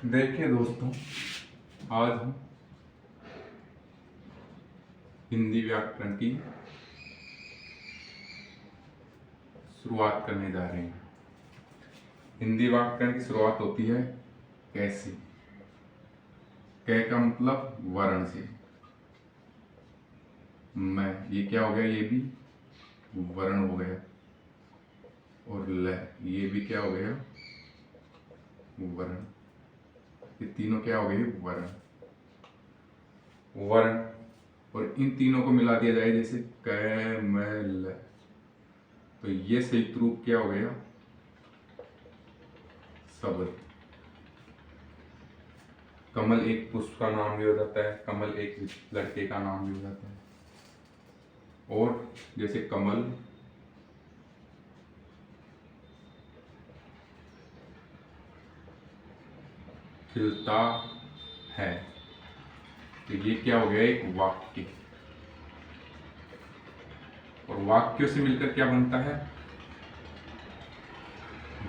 देखिए दोस्तों, आज हम हिंदी व्याकरण की शुरुआत करने जा रहे हैं। हिंदी व्याकरण की शुरुआत होती है कैसे? कै का मतलब वर्ण से। मैं, ये क्या हो गया? ये भी वर्ण हो गया। और ल, ये भी क्या हो गया? वर्ण। ये तीनों क्या हो गए? वर्ण। वर्ण और इन तीनों को मिला दिया जाए जैसे कै मैं ल, तो ये संयुक्त रूप क्या हो गया? शब्द। कमल एक पुष्प का नाम भी हो जाता है, कमल एक लड़के का नाम भी हो जाता है। और जैसे कमल खिलता है, तो ये क्या हो गया? एक वाक्य। और वाक्यों से मिलकर क्या बनता है?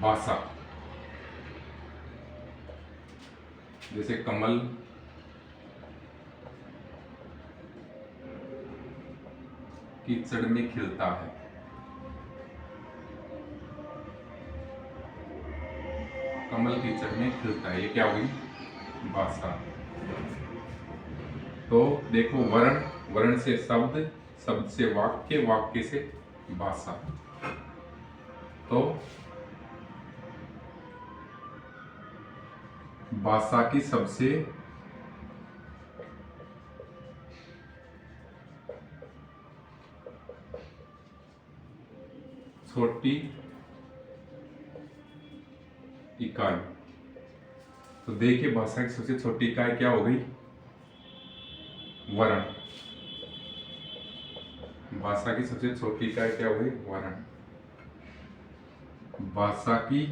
भाषा। जैसे कमल कीचड़ में खिलता है, कमल कीचड़ में खिलता है, ये क्या होगी? भाषा। तो देखो, वर्ण, वर्ण से शब्द, शब्द से वाक्य, वाक्य से भाषा। तो भाषा की सबसे छोटी इकाई, तो देखिए भाषा की सबसे छोटी इकाई क्या हो गई? वर्ण। भाषा की सबसे छोटी इकाई क्या हो गई? वर्ण। भाषा की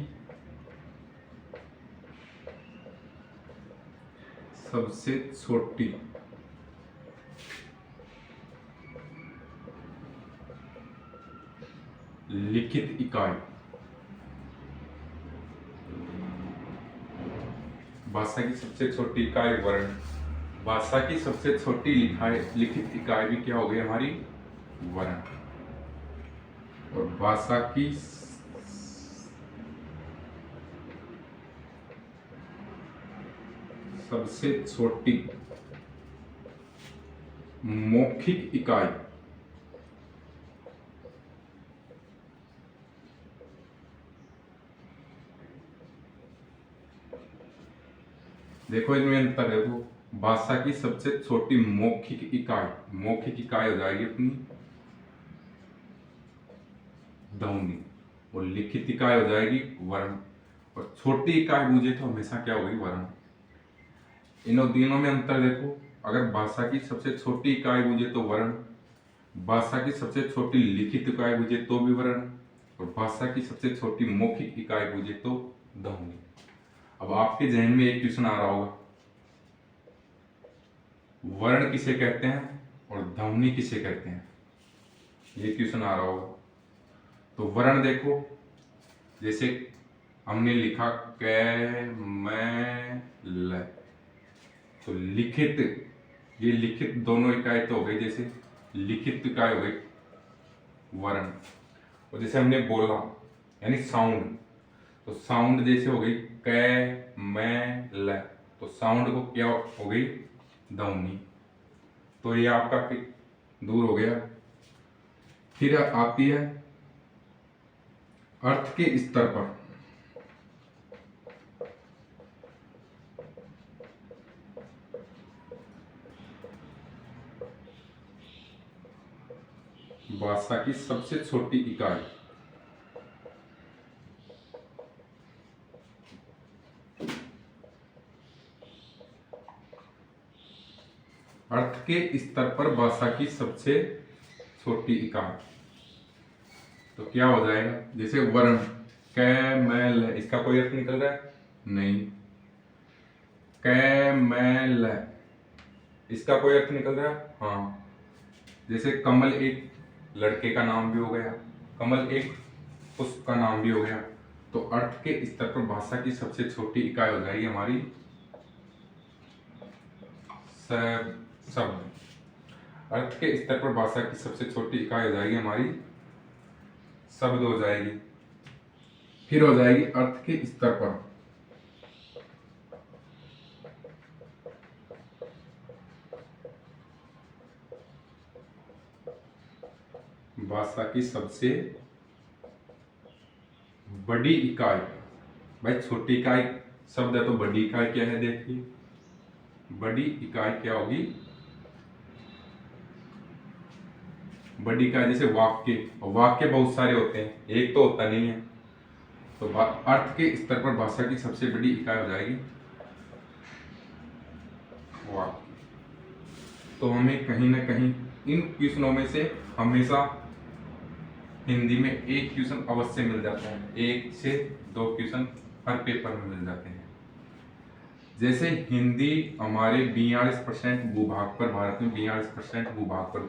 सबसे छोटी लिखित इकाई, भाषा की सबसे छोटी इकाई वर्ण। भाषा की सबसे छोटी लिखित इकाई भी क्या हो गई हमारी? वर्ण। और भाषा की सबसे छोटी मौखिक इकाई, देखो इनमें अंतर देखो। भाषा की सबसे छोटी मौखिक इकाई, मौखिक इकाई हो जाएगी अपनी ध्वनि, और लिखित इकाई हो जाएगी वर्ण। और छोटी इकाई पूछे तो हमेशा क्या होगी? वर्ण। इन तीनों में अंतर देखो। अगर भाषा की सबसे छोटी इकाई पूछे तो वर्ण, भाषा की सबसे छोटी लिखित इकाई पूछे तो भी वर्ण, और भाषा की सबसे छोटी मौखिक इकाई पूछे तो ध्वनि। अब आपके जहन में एक क्वेश्चन आ रहा होगा, वर्ण किसे कहते हैं और ध्वनि किसे कहते हैं? ये क्वेश्चन आ रहा होगा। तो वर्ण देखो, जैसे हमने लिखा कै मैं ल, तो लिखित, ये लिखित दोनों इकाई तो हो गई, जैसे लिखित इकाई हो गई वर्ण। और जैसे हमने बोला यानी साउंड, तो साउंड जैसे हो गई कै मैं ल, तो साउंड को क्या हो गई? ध्वनि। तो ये आपका दूर हो गया। फिर आती है अर्थ के स्तर पर। भाषा की सबसे छोटी इकाई, अर्थ के स्तर पर भाषा की सबसे छोटी इकाई, तो क्या हो जाएगा? जैसे वर्ण कै मैं ल, इसका कोई अर्थ निकल रहा है? नहीं। कै मैं ल, इसका कोई अर्थ निकल रहा है? हाँ। जैसे कमल एक लड़के का नाम भी हो गया, कमल एक पुष्प का नाम भी हो गया। तो अर्थ के स्तर पर भाषा की सबसे छोटी इकाई हो जाएगी हमारी शब्द। अर्थ के स्तर पर भाषा की सबसे छोटी इकाई हो जाएगी हमारी शब्द हो जाएगी। फिर हो जाएगी अर्थ के स्तर पर भाषा की सबसे बड़ी इकाई। भाई छोटी इकाई शब्द है तो बड़ी इकाई क्या है, देखिए बड़ी इकाई क्या होगी, बड़ी इकाई जैसे वाक्य, वाक्य बहुत सारे होते हैं, एक तो होता नहीं है। तो अर्थ के स्तर पर भाषा की सबसे बड़ी इकाई हो जाएगी वाक्य। तो हमें कहीं ना कहीं इन क्वेश्चनों में से हमेशा हिंदी में एक क्वेश्चन अवश्य मिल जाता है, 1 से 2 क्वेश्चन हर पेपर में मिल जाते हैं। जैसे हिंदी हमारे 42% भूभाग पर, भारत में 42% भूभाग पर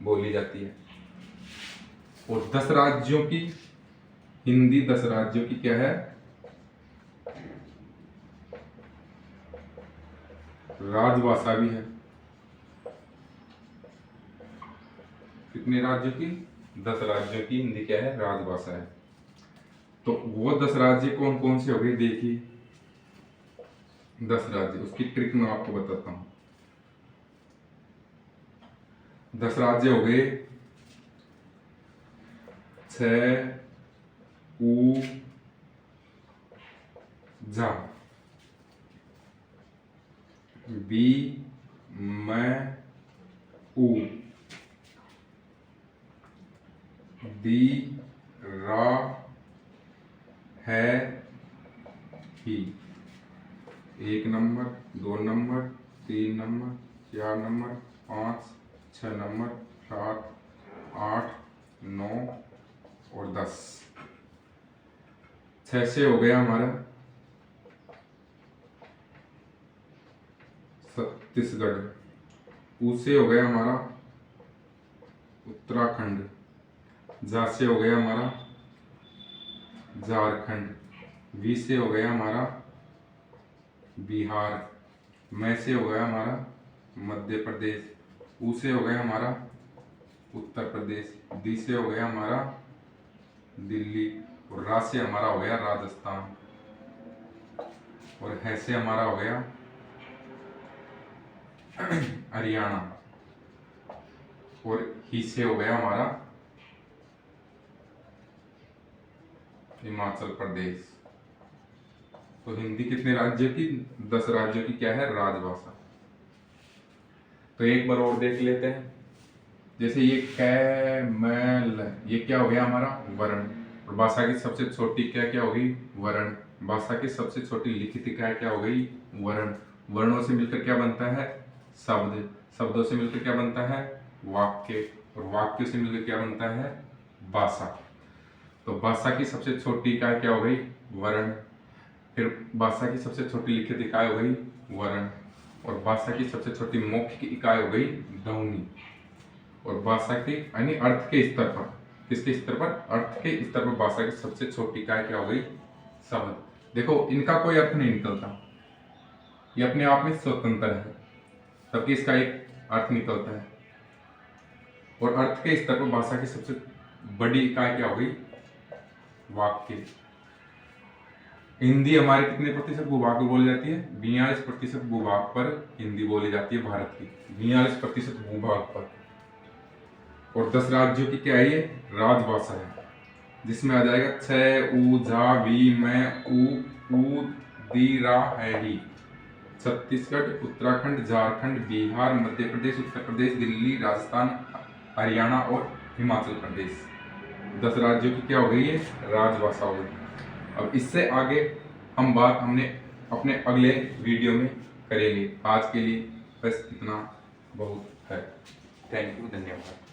बोली जाती है, और 10 राज्यों की हिंदी 10 राज्यों की क्या है, राजभाषा भी है। कितने राज्यों की, 10 राज्यों की हिंदी क्या है, राजभाषा है। तो वो 10 राज्य कौन कौन से हो गए, देखिए 10 राज्य, उसकी ट्रिक मैं आपको बताता हूं। 10 राज्य हो गए, छ, उ, झा, बी, मैं, उ, दी, रा, है, ही। 1 number, 2 number, 3 number, 4 number, 5, 6 number, 7, 8, 9 और 10। 6 से हो गया हमारा छत्तीसगढ़, ऊ से हो गया हमारा उत्तराखंड, जा से हो गया हमारा झारखंड, वी से हो गया हमारा बिहार, मैं से हो गया हमारा मध्य प्रदेश, ऊ से हो गया हमारा उत्तर प्रदेश, दी से हो गया हमारा दिल्ली, और रा से हमारा हो गया राजस्थान, और है से हमारा हो गया हरियाणा, और ही से हो गया हमारा हिमाचल प्रदेश। तो हिंदी कितने राज्यों की, 10 राज्यों की क्या है, राजभाषा। तो एक बार और देख लेते हैं। जैसे ये कै, मैल, ये क्या हो गया हमारा वर्ण, और भाषा की सबसे छोटी क्या हो गई, वर्ण। भाषा की सबसे छोटी लिखित इकाई क्या हो गई, वर्ण। वर्णों से मिलकर क्या बनता है, शब्द। शब्दों से मिलकर क्या बनता है, वाक्य, और वाक्य से मिलकर क्या बनता है, भाषा। तो भाषा की सबसे छोटी इकाई क्या हो गई, वर्ण। फिर भाषा की सबसे छोटी लिखित इकाई हो गई वर्ण, और भाषा की सबसे छोटी मौखिक इकाई हो गई ध्वनि। और भाषा के यानी अर्थ के स्तर पर, किसके स्तर पर, अर्थ के स्तर पर भाषा की सबसे छोटी इकाई क्या हो गई, शब्द। देखो इनका कोई अर्थ नहीं निकलता, ये अपने आप में स्वतंत्र है, तबकि इसका एक अर्थ निकलता है। और अर्थ के स्तर पर भाषा की सबसे बड़ी इकाई क्या हो गई, वाक्य। हिंदी हमारे कितने प्रतिशत भूभाग पर बोली जाती है, 42% भूभाग पर हिंदी बोली जाती है भारत की, 42% भूभाग पर। और 10 राज्यों की क्या है, ये राजभाषा है, जिसमें आ जाएगा छ, उ, झा, वी, मैं, उ, दी, रा, है, ही। छत्तीसगढ़, उत्तराखंड, झारखंड, बिहार, मध्य प्रदेश, उत्तर प्रदेश, दिल्ली, राजस्थान, हरियाणा और हिमाचल प्रदेश। 10 राज्यों की क्या हो गई, ये राजभाषा हो गई। अब इससे आगे हम बात हमने अपने अगले वीडियो में करेंगे। आज के लिए बस इतना बहुत है। थैंक यू, धन्यवाद।